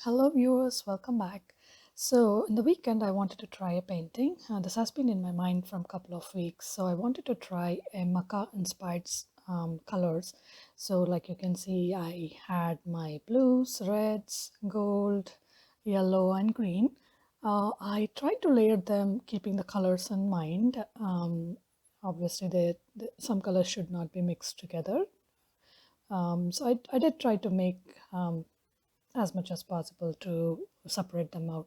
Hello viewers, welcome back. So in the weekend I wanted to try a painting. This has been in my mind from a couple of weeks. So I wanted to try a Macaw inspired colors. So like you can see I had my blues, reds, gold, yellow and green. I tried to layer them keeping the colors in mind. Obviously some colors should not be mixed together. So I did try to make as much as possible to separate them out.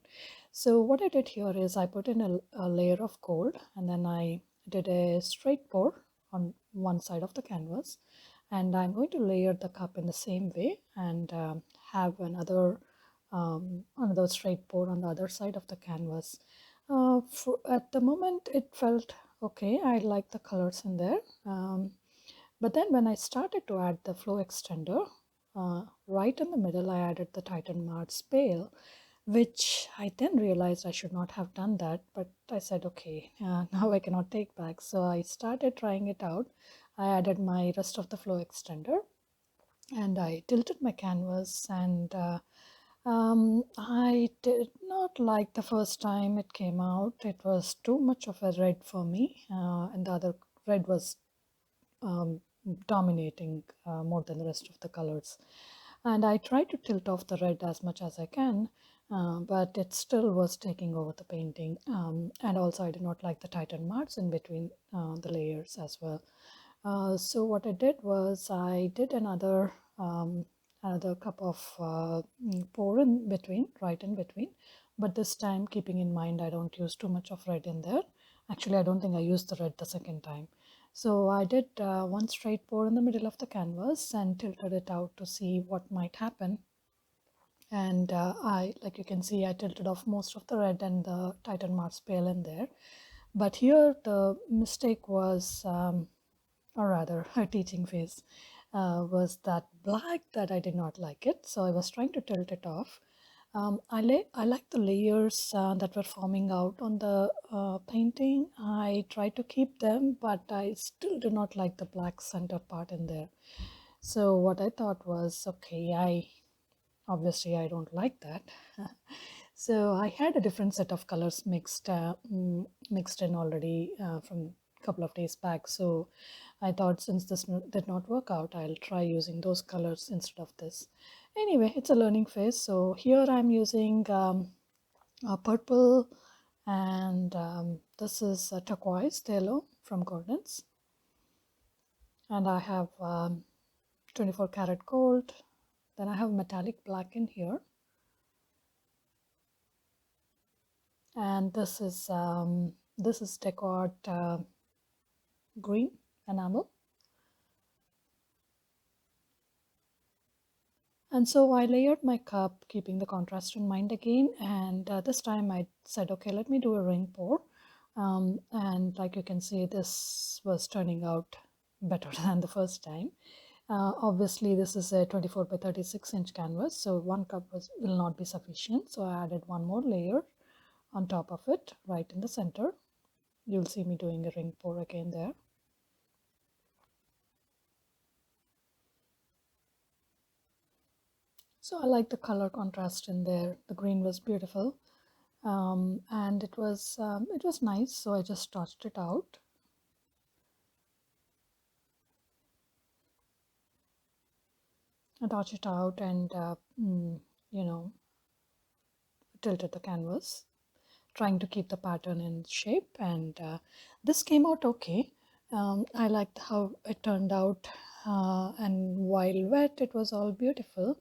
So what I did here is I put in a layer of gold and then I did a straight pour on one side of the canvas, and I'm going to layer the cup in the same way and have another straight pour on the other side of the canvas. At the moment it felt okay. I like the colors in there. But then when I started to add the flow extender, right in the middle, I added the Titan Mars Pale, which I then realized I should not have done that. But I said, okay, now I cannot take back. So I started trying it out. I added my rest of the flow extender and I tilted my canvas, and I did not like the first time it came out. It was too much of a red for me, and the other red was um, dominating more than the rest of the colors. And I try to tilt off the red as much as I can, but it still was taking over the painting. And also I did not like the Titan marks in between the layers as well. So what I did was I did another cup of pour in between, right in between, but this time keeping in mind I don't use too much of red in there. Actually, I don't think I used the red the second time. So I did one straight pour in the middle of the canvas and tilted it out to see what might happen. And like you can see, I tilted off most of the red and the Titan Mars Pale in there. But here the mistake was, or rather her teaching phase, was that black that I did not like it. So I was trying to tilt it off. I like the layers that were forming out on the painting. I tried to keep them, but I still do not like the black center part in there. So what I thought was, okay, obviously I don't like that. So I had a different set of colors mixed in already from a couple of days back. So I thought since this did not work out, I'll try using those colors instead of this. Anyway, it's a learning phase. So here I'm using purple, and this is a turquoise yellow from Gordon's. And I have 24 karat gold. Then I have metallic black in here. And this is Decor green enamel. And so I layered my cup, keeping the contrast in mind again. And this time I said, okay, let me do a ring pour. And like you can see, this was turning out better than the first time. Obviously, this is a 24 by 36-inch canvas, so one cup will not be sufficient. So I added one more layer on top of it, right in the center. You'll see me doing a ring pour again there. So I like the color contrast in there. The green was beautiful, and it was nice. So I just touched it out. I touched it out and you know, tilted the canvas, trying to keep the pattern in shape. And this came out okay. I liked how it turned out, and while wet, it was all beautiful.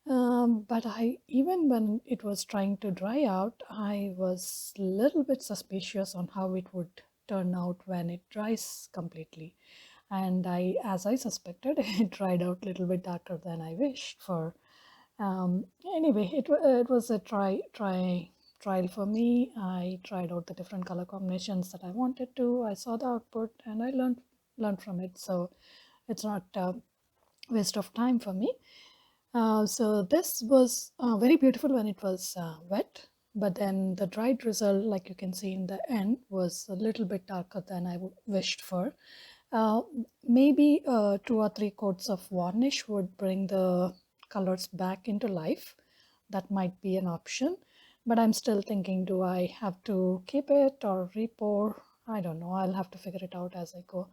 But even when it was trying to dry out, I was a little bit suspicious on how it would turn out when it dries completely. And as I suspected, it dried out a little bit darker than I wished for. Anyway, it was a trial for me. I tried out the different color combinations that I wanted to. I saw the output and I learned from it. So it's not a waste of time for me. So this was very beautiful when it was wet, but then the dried result, like you can see in the end, was a little bit darker than I wished for. Uh, Maybe 2 or 3 coats of varnish would bring the colors back into life, that might be an option, but I'm still thinking, do I have to keep it or repour? I don't know. I'll have to figure it out as I go.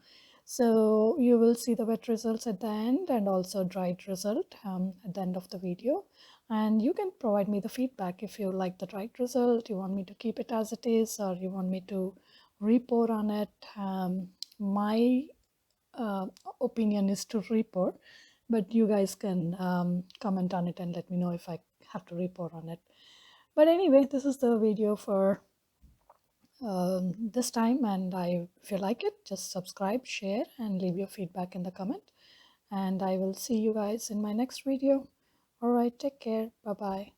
So you will see the wet results at the end and also dried result at the end of the video. And you can provide me the feedback if you like the dried result, you want me to keep it as it is, or you want me to repour on it. My uh, opinion is to repour, but you guys can comment on it and let me know if I have to repour on it. But anyway, this is the video for this time, and if you like it, just subscribe, share, and leave your feedback in the comment, and I will see you guys in my next video. All right, take care. Bye bye.